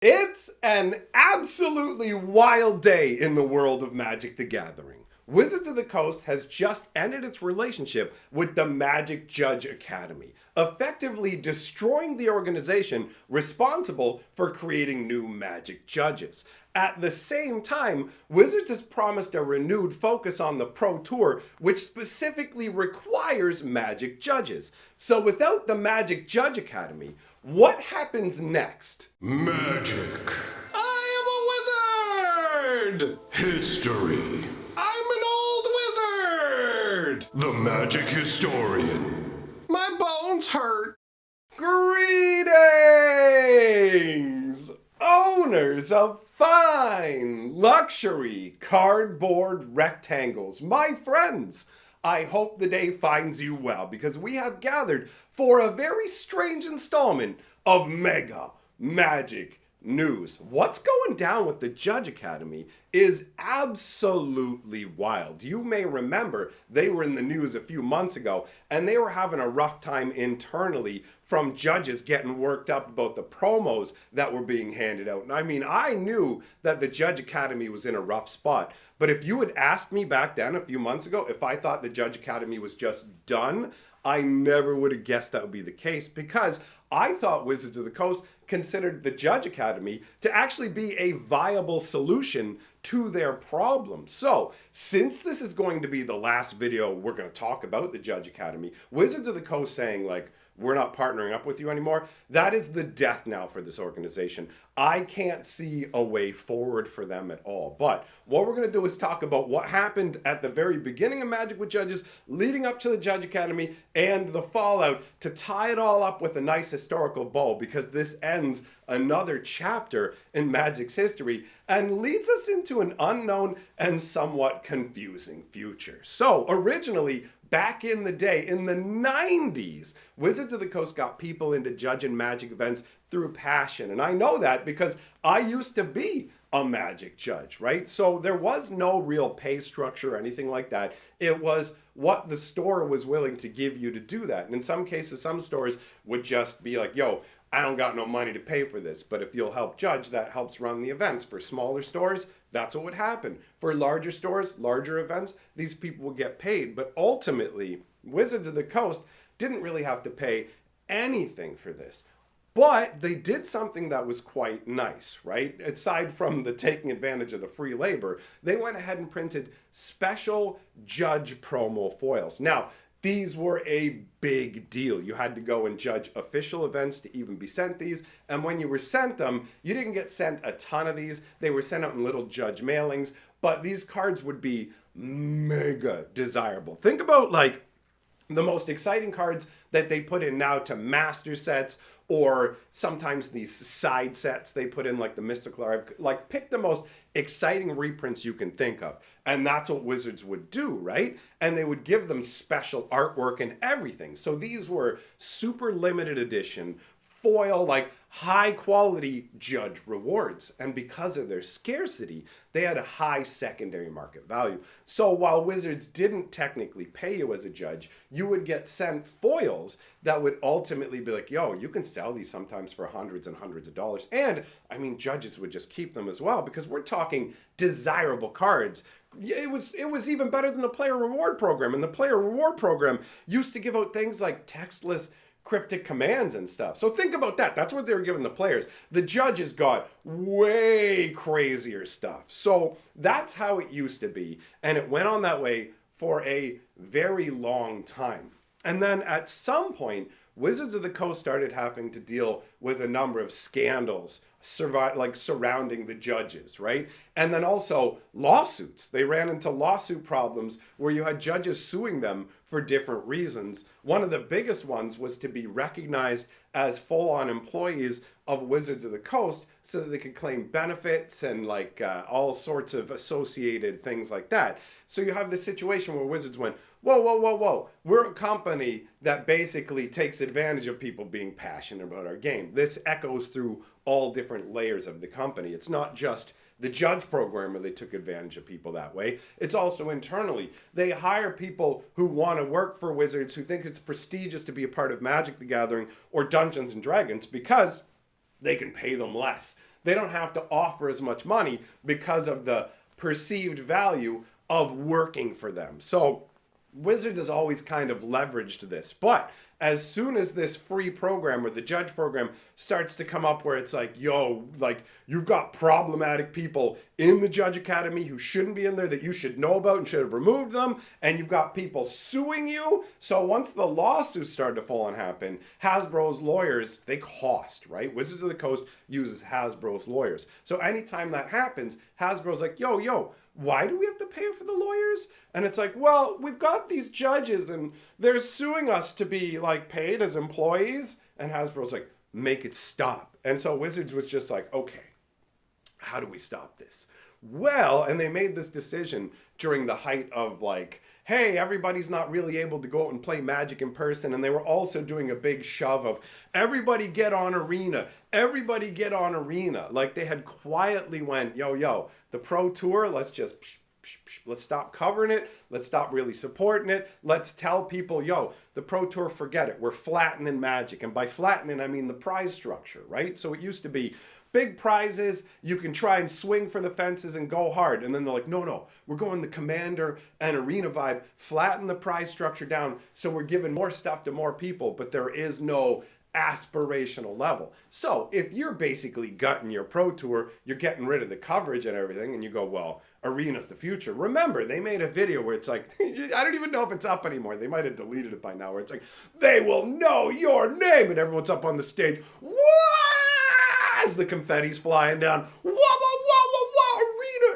It's an absolutely wild day in the world of Magic the Gathering. Wizards of the Coast has just ended its relationship with the Magic Judge Academy, effectively destroying the organization responsible for creating new Magic judges. At the same time, Wizards has promised a renewed focus on the Pro Tour, which specifically requires Magic judges. So without the Magic Judge Academy, what happens next? Magic. I am a wizard! History. I'm an old wizard! The magic historian. My bones hurt. Greetings, owners of fine luxury cardboard rectangles, my friends. I hope the day finds you well because we have gathered for a very strange installment of Mega Magic News. What's going down with the Judge Academy is absolutely wild. You may remember they were in the news a few months ago and they were having a rough time internally from judges getting worked up about the promos that were being handed out. And I mean, I knew that the Judge Academy was in a rough spot, but if you had asked me back then a few months ago if I thought the Judge Academy was just done, I never would have guessed that would be the case because I thought Wizards of the Coast considered the Judge Academy to actually be a viable solution to their problem. So, since this is going to be the last video we're going to talk about the Judge Academy, Wizards of the Coast saying like, we're not partnering up with you anymore, that is the death knell for this organization. I can't see a way forward for them at all. But what we're going to do is talk about what happened at the very beginning of Magic with Judges, leading up to the Judge Academy, and the fallout to tie it all up with a nice historical bow, because this ends another chapter in Magic's history and leads us into an unknown and somewhat confusing future. So, originally, back in the day, in the 90s, Wizards of the Coast got people into judging Magic events through passion. And I know that because I used to be a Magic judge, right? So there was no real pay structure or anything like that. It was what the store was willing to give you to do that. And in some cases, some stores would just be like, yo, I don't got no money to pay for this, but if you'll help judge, that helps run the events. For smaller stores, that's what would happen. For larger stores, larger events, these people would get paid. But ultimately, Wizards of the Coast didn't really have to pay anything for this. But they did something that was quite nice, right? Aside from the taking advantage of the free labor, they went ahead and printed special judge promo foils. Now, these were a big deal. You had to go and judge official events to even be sent these. And when you were sent them, you didn't get sent a ton of these. They were sent out in little judge mailings. But these cards would be mega desirable. Think about like the most exciting cards that they put in now to master sets, or sometimes these side sets they put in like the Mystical Archive. Like pick the most exciting reprints you can think of. And that's what Wizards would do, right? And they would give them special artwork and everything. So these were super limited edition foil, like high quality judge rewards. And because of their scarcity, they had a high secondary market value. So while Wizards didn't technically pay you as a judge, you would get sent foils that would ultimately be like, yo, you can sell these sometimes for hundreds and hundreds of dollars. And I mean, judges would just keep them as well because we're talking desirable cards. It was even better than the player reward program. And the player reward program used to give out things like textless cryptic commands and stuff. So think about that. That's what they were giving the players. The judges got way crazier stuff. So that's how it used to be. And it went on that way for a very long time. And then at some point, Wizards of the Coast started having to deal with a number of scandals surrounding the judges, right? And then also lawsuits. They ran into lawsuit problems where you had judges suing them for different reasons. One of the biggest ones was to be recognized as full-on employees of Wizards of the Coast so that they could claim benefits and like all sorts of associated things like that. So you have this situation where Wizards went, whoa, whoa, whoa, whoa. We're a company that basically takes advantage of people being passionate about our game. This echoes through all different layers of the company. It's not just the judge program where they took advantage of people that way. It's also internally. They hire people who want to work for Wizards, who think it's prestigious to be a part of Magic the Gathering or Dungeons and Dragons because they can pay them less they don't have to offer as much money because of the perceived value of working for them. So Wizards has always kind of leveraged this. But as soon as this free program or the judge program starts to come up where it's like, yo, like you've got problematic people in the Judge Academy who shouldn't be in there that you should know about and should have removed them, and you've got people suing you. So once the lawsuits started to fall and happen, Hasbro's lawyers, they cost, right? Wizards of the Coast uses Hasbro's lawyers. So anytime that happens, Hasbro's like, yo, why do we have to pay for the lawyers? And it's like, well, we've got these judges and they're suing us to be like paid as employees. And Hasbro's like, make it stop. And so Wizards was just like, okay, how do we stop this? Well, and they made this decision during the height of like, hey, everybody's not really able to go out and play Magic in person. And they were also doing a big shove of everybody get on Arena. Everybody get on Arena. Like they had quietly went, yo, the Pro Tour, let's just, let's stop covering it. Let's stop really supporting it. Let's tell people, yo, the Pro Tour, forget it. We're flattening Magic. And by flattening, I mean the prize structure, right? So it used to be big prizes, you can try and swing for the fences and go hard. And then they're like, no, we're going the Commander and Arena vibe, flatten the prize structure down so we're giving more stuff to more people, but there is no aspirational level. So if you're basically gutting your Pro Tour, you're getting rid of the coverage and everything, and you go, well, Arena's the future. Remember, they made a video where it's like, I don't even know if it's up anymore. They might have deleted it by now, where it's like, they will know your name, and everyone's up on the stage. What? As the confetti's flying down, Arena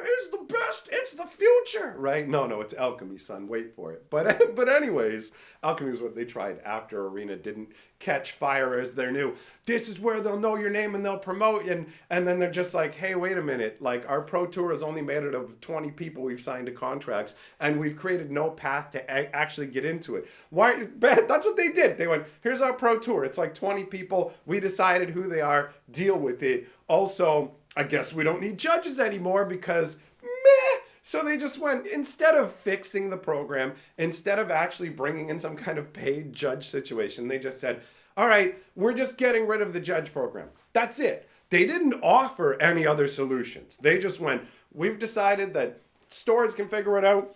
is the best, it's the future, right? No, it's Alchemy, son, wait for it. But anyways, Alchemy is what they tried after Arena didn't catch fire as their new, this is where they'll know your name and they'll promote you, and then they're just like, hey, wait a minute, like our Pro Tour is only made out of 20 people we've signed to contracts, and we've created no path to actually get into it. Why? That's what they did. They went, here's our Pro Tour, it's like 20 people, we decided who they are, deal with it. Also, I guess we don't need judges anymore because meh. So they just went, instead of fixing the program, instead of actually bringing in some kind of paid judge situation, they just said, all right, we're just getting rid of the judge program. That's it. They didn't offer any other solutions. They just went, we've decided that stores can figure it out.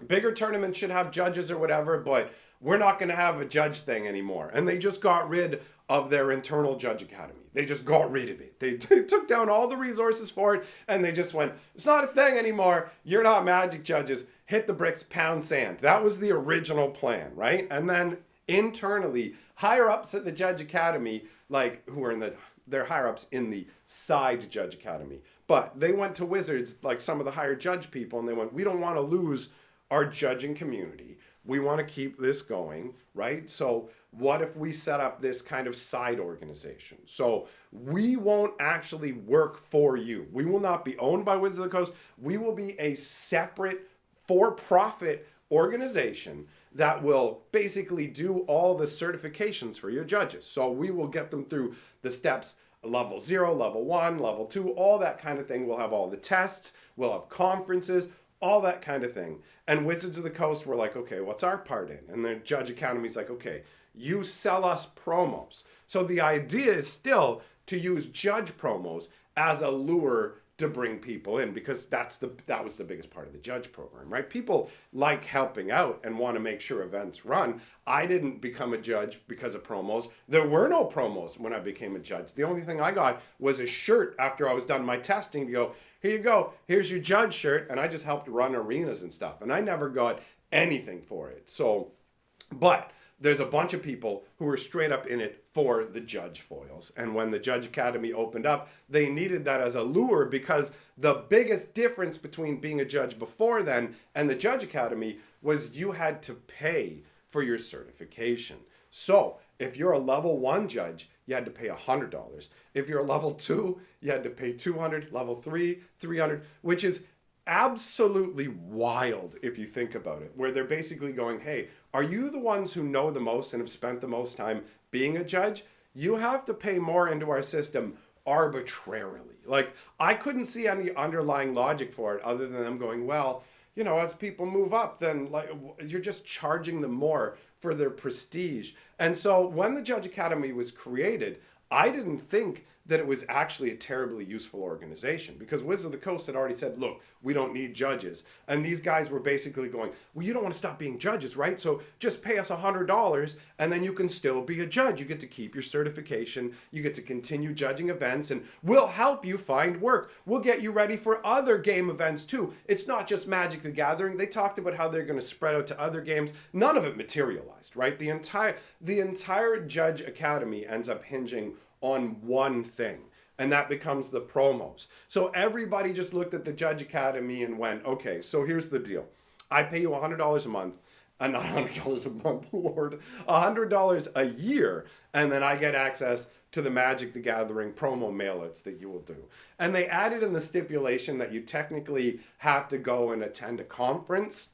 Bigger tournaments should have judges or whatever, but we're not going to have a judge thing anymore. And they just got rid of their internal judge academy. They just got rid of it. They took down all the resources for it, and they just went, it's not a thing anymore. You're not Magic judges. Hit the bricks, pound sand. That was the original plan, right? And then internally, higher ups at the judge academy, like who are they're higher ups in the side judge academy. But they went to Wizards, like some of the higher judge people, and they went, we don't want to lose our judging community. We want to keep this going, right? So what if we set up this kind of side organization? So we won't actually work for you. We will not be owned by Wizards of the Coast. We will be a separate for-profit organization that will basically do all the certifications for your judges. So we will get them through the steps, level 0, level 1, level 2, all that kind of thing. We'll have all the tests, we'll have conferences, all that kind of thing. And Wizards of the Coast were like, okay, what's our part in? And the Judge Academy's like, okay, you sell us promos. So the idea is still to use judge promos as a lure to bring people in, because that was the biggest part of the judge program, right? People like helping out and want to make sure events run. I didn't become a judge because of promos. There were no promos when I became a judge. The only thing I got was a shirt after I was done my testing to go, here you go, here's your judge shirt, and I just helped run arenas and stuff, and I never got anything for it. So, but there's a bunch of people who were straight up in it for the judge foils. And when the Judge Academy opened up, they needed that as a lure, because the biggest difference between being a judge before then and the Judge Academy was you had to pay for your certification. So if you're a level 1 judge, you had to pay $100. If you're a level 2, you had to pay $200, level 3, $300, which is absolutely wild if you think about it, where they're basically going, hey, are you the ones who know the most and have spent the most time being a judge? You have to pay more into our system arbitrarily. Like, I couldn't see any underlying logic for it other than them going, well, you know, as people move up, then like you're just charging them more for their prestige. And so when the Judge Academy was created, I didn't think that it was actually a terribly useful organization, because Wizards of the Coast had already said, look, we don't need judges. And these guys were basically going, well, you don't want to stop being judges, right? So just pay us $100 and then you can still be a judge. You get to keep your certification. You get to continue judging events, and we'll help you find work. We'll get you ready for other game events too. It's not just Magic the Gathering. They talked about how they're going to spread out to other games. None of it materialized, right? The entire Judge Academy ends up hinging on one thing, and that becomes the promos. So everybody just looked at the Judge Academy and went, okay, so here's the deal. I pay you $100 a month, not $100 a month, Lord, $100 a year, and then I get access to the Magic the Gathering promo mailouts that you will do. And they added in the stipulation that you technically have to go and attend a conference.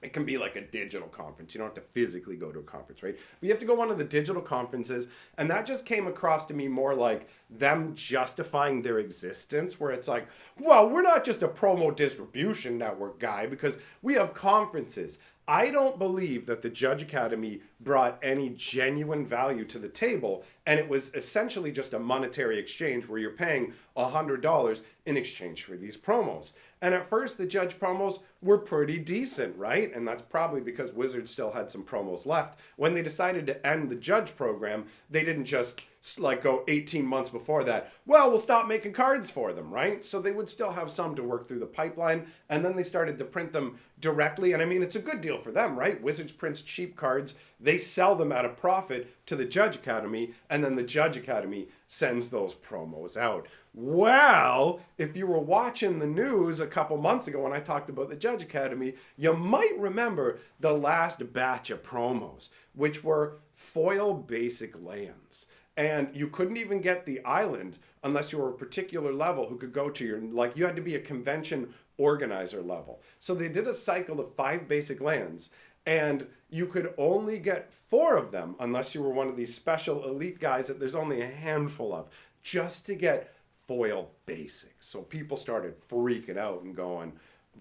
It can be like a digital conference. You don't have to physically go to a conference, right? But you have to go to one of the digital conferences. And that just came across to me more like them justifying their existence, where it's like, well, we're not just a promo distribution network guy because we have conferences. I don't believe that the Judge Academy brought any genuine value to the table, and it was essentially just a monetary exchange where you're paying $100 in exchange for these promos. And at first, the Judge promos were pretty decent, right? And that's probably because Wizards still had some promos left. When they decided to end the Judge program, they didn't just like go 18 months before that, well, we'll stop making cards for them, right? So they would still have some to work through the pipeline, and then they started to print them directly. And I mean, it's a good deal for them, right? Wizards prints cheap cards, they sell them at a profit to the Judge Academy, and then the Judge Academy sends those promos out. Well, if you were watching the news a couple months ago when I talked about the Judge Academy, you might remember the last batch of promos, which were foil basic lands. And you couldn't even get the island unless you were a particular level who could go to your, like you had to be a convention organizer level. So they did a cycle of 5 basic lands, and you could only get 4 of them unless you were one of these special elite guys that there's only a handful of, just to get foil basics. So people started freaking out and going,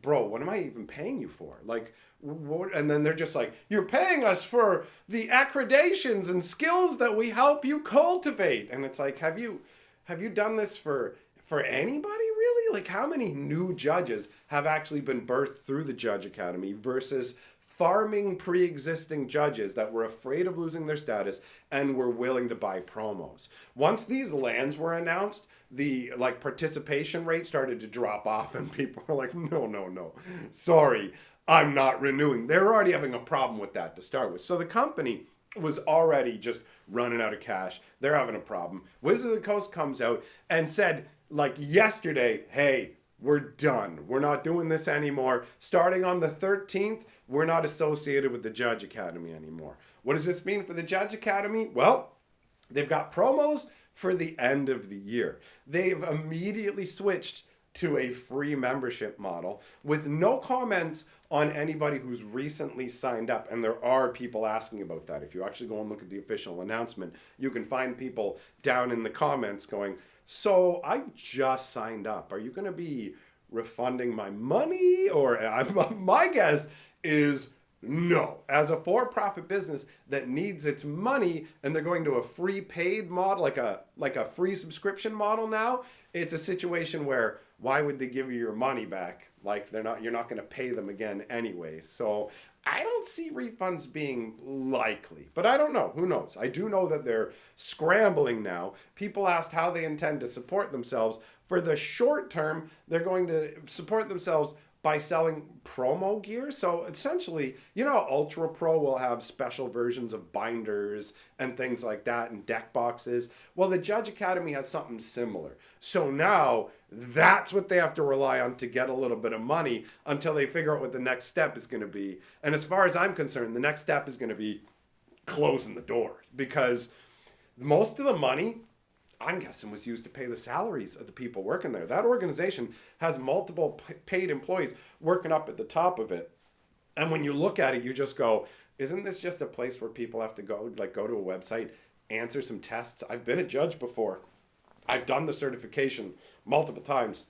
bro, what am I even paying you for? Like, what? And then they're just like, you're paying us for the accreditations and skills that we help you cultivate. And it's like, have you done this for anybody really? Like, how many new judges have actually been birthed through the Judge Academy versus farming pre-existing judges that were afraid of losing their status and were willing to buy promos? Once these lands were announced, the participation rate started to drop off, and people were like, no, sorry, I'm not renewing. They're already having a problem with that to start with. So the company was already just running out of cash. They're having a problem. Wizards of the Coast comes out and said, like yesterday, hey, we're done. We're not doing this anymore. Starting on the 13th, we're not associated with the Judge Academy anymore. What does this mean for the Judge Academy? Well, they've got promos for the end of the year. They've immediately switched to a free membership model with no comments on anybody who's recently signed up. And there are people asking about that. If you actually go and look at the official announcement, you can find people down in the comments going, so I just signed up. Are you going to be refunding my money? Or my guess is no. As a for-profit business that needs its money, and they're going to a free paid model, like a free subscription model now, it's a situation where why would they give you your money back? Like you're not going to pay them again anyway. So I don't see refunds being likely, but I don't know. Who knows? I do know that they're scrambling now. People asked how they intend to support themselves. For the short term, they're going to support themselves by selling promo gear. So essentially, you know, Ultra Pro will have special versions of binders and things like that and deck boxes. Well, the Judge Academy has something similar. So now that's what they have to rely on to get a little bit of money until they figure out what the next step is going to be. And as far as I'm concerned, the next step is going to be closing the door, because most of the money, I'm guessing, was used to pay the salaries of the people working there. That organization has multiple paid employees working up at the top of it. And when you look at it, you just go, isn't this just a place where people have to go to a website, answer some tests? I've been a judge before. I've done the certification multiple times.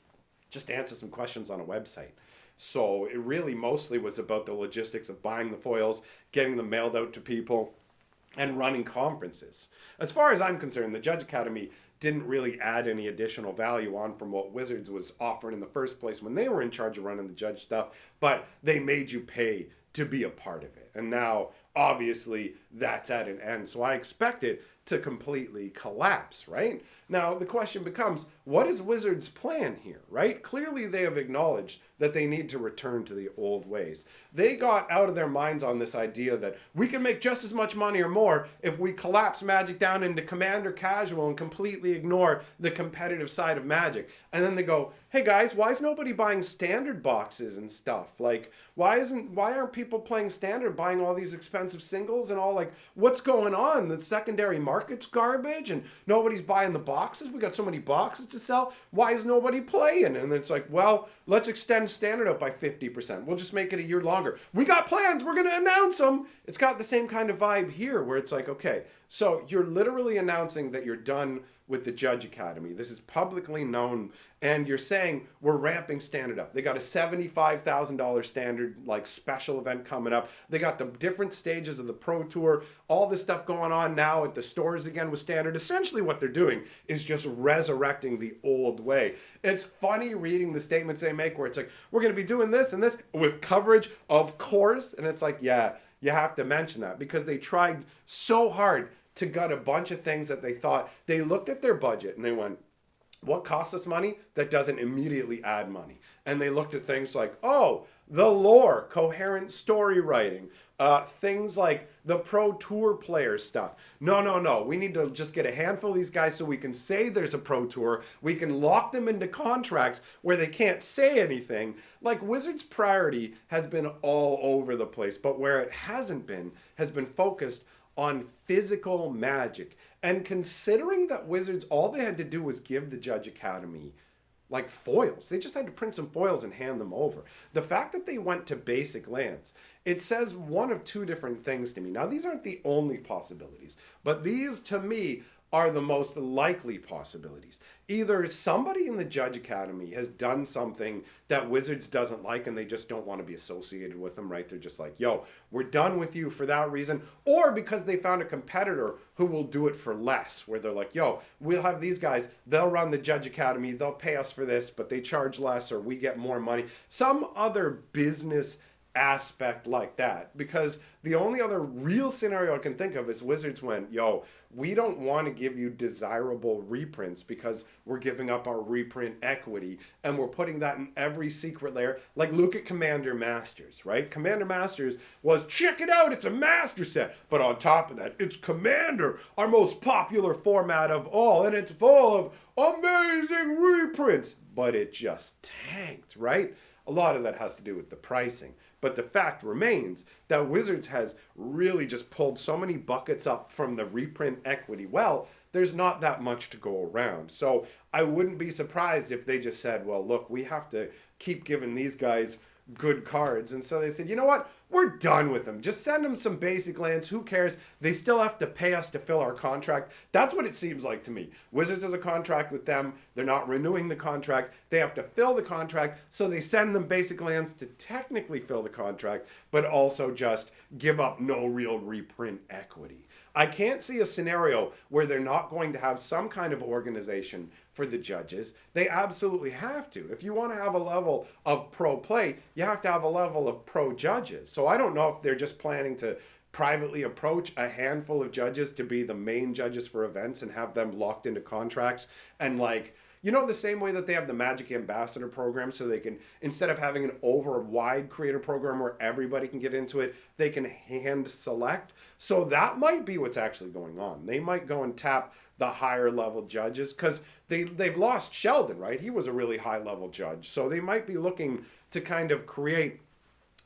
Just answer some questions on a website. So it really mostly was about the logistics of buying the foils, getting them mailed out to people, and running conferences. As far as I'm concerned, the Judge Academy didn't really add any additional value on from what Wizards was offering in the first place when they were in charge of running the judge stuff, but they made you pay to be a part of it. And now, obviously, that's at an end. So I expect it to completely collapse, right? Now, the question becomes, what is Wizards' plan here, right? Clearly, they have acknowledged that they need to return to the old ways. They got out of their minds on this idea that we can make just as much money or more if we collapse Magic down into Commander Casual and completely ignore the competitive side of Magic. And then they go, hey guys, why is nobody buying standard boxes and stuff? Like, why aren't people playing standard, buying all these expensive singles and all? Like, what's going on? The secondary market's garbage and nobody's buying the boxes. We got so many boxes to sell. Why is nobody playing? And it's like, well, let's extend standard out by 50%. We'll just make it a year longer. We got plans. We're going to announce them. It's got the same kind of vibe here where it's like, okay, so you're literally announcing that you're done with the Judge Academy. This is publicly known, and you're saying we're ramping standard up. They got a $75,000 standard like special event coming up. They got the different stages of the Pro Tour, all this stuff going on now at the stores again with standard. Essentially what they're doing is just resurrecting the old way. It's funny reading the statements they make where it's like, we're going to be doing this and this with coverage, of course. And it's like, yeah, you have to mention that because they tried so hard to gut a bunch of things that they thought. They looked at their budget and they went, what costs us money that doesn't immediately add money? And they looked at things like, oh, the lore, coherent story writing, things like the Pro Tour player stuff. No. We need to just get a handful of these guys so we can say there's a Pro Tour. We can lock them into contracts where they can't say anything. Like Wizards' priority has been all over the place, but where it hasn't been has been focused on physical Magic. And considering that Wizards, all they had to do was give the Judge Academy like foils. They just had to print some foils and hand them over. The fact that they went to basic lands, it says one of two different things to me. Now, these aren't the only possibilities, but these to me are the most likely possibilities. Either somebody in the Judge Academy has done something that Wizards doesn't like and they just don't want to be associated with them, right? They're just like, yo, we're done with you for that reason. Or because they found a competitor who will do it for less, where they're like, yo, we'll have these guys, they'll run the Judge Academy, they'll pay us for this, but they charge less or we get more money. Some other business aspect like that, because the only other real scenario I can think of is Wizards went, yo, we don't want to give you desirable reprints because we're giving up our reprint equity and we're putting that in every secret layer. Like look at Commander Masters, right? Commander Masters was, check it out, it's a master set, but on top of that, it's Commander, our most popular format of all, and it's full of amazing reprints, but it just tanked, right? A lot of that has to do with the pricing. But the fact remains that Wizards has really just pulled so many buckets up from the reprint equity. Well, there's not that much to go around. So I wouldn't be surprised if they just said, well, look, we have to keep giving these guys good cards. And so they said, you know what? We're done with them. Just send them some basic lands. Who cares? They still have to pay us to fill our contract. That's what it seems like to me. Wizards has a contract with them. They're not renewing the contract. They have to fill the contract. So they send them basic lands to technically fill the contract, but also just give up no real reprint equity. I can't see a scenario where they're not going to have some kind of organization for the judges. They absolutely have to. If you want to have a level of pro play, you have to have a level of pro judges. So I don't know if they're just planning to privately approach a handful of judges to be the main judges for events and have them locked into contracts and like, you know, the same way that they have the Magic Ambassador program, so they can, instead of having an over-wide creator program where everybody can get into it, they can hand select. So that might be what's actually going on. They might go and tap the higher level judges because they've lost Sheldon, right? He was a really high level judge. So they might be looking to kind of create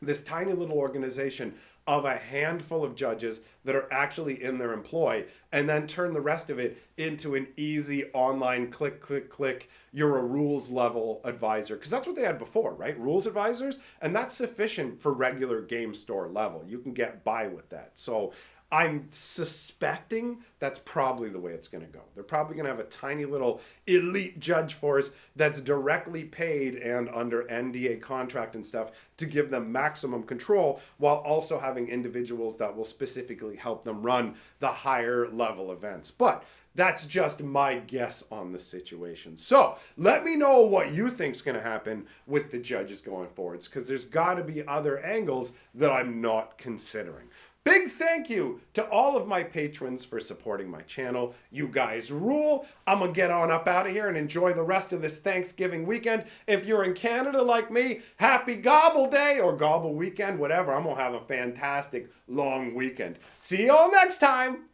this tiny little organization of a handful of judges that are actually in their employ and then turn the rest of it into an easy online click, you're a rules level advisor. Because that's what they had before, right? Rules advisors. And that's sufficient for regular game store level. You can get by with that. So I'm suspecting that's probably the way it's going to go. They're probably going to have a tiny little elite judge force that's directly paid and under NDA contract and stuff to give them maximum control while also having individuals that will specifically help them run the higher level events. But That's just my guess on the situation. So let me know what you think's going to happen with the judges going forwards, because there's got to be other angles that I'm not considering. Big thank you to all of my patrons for supporting my channel. You guys rule. I'm going to get on up out of here and enjoy the rest of this Thanksgiving weekend. If you're in Canada like me, happy Gobble Day or Gobble Weekend, whatever. I'm going to have a fantastic long weekend. See you all next time.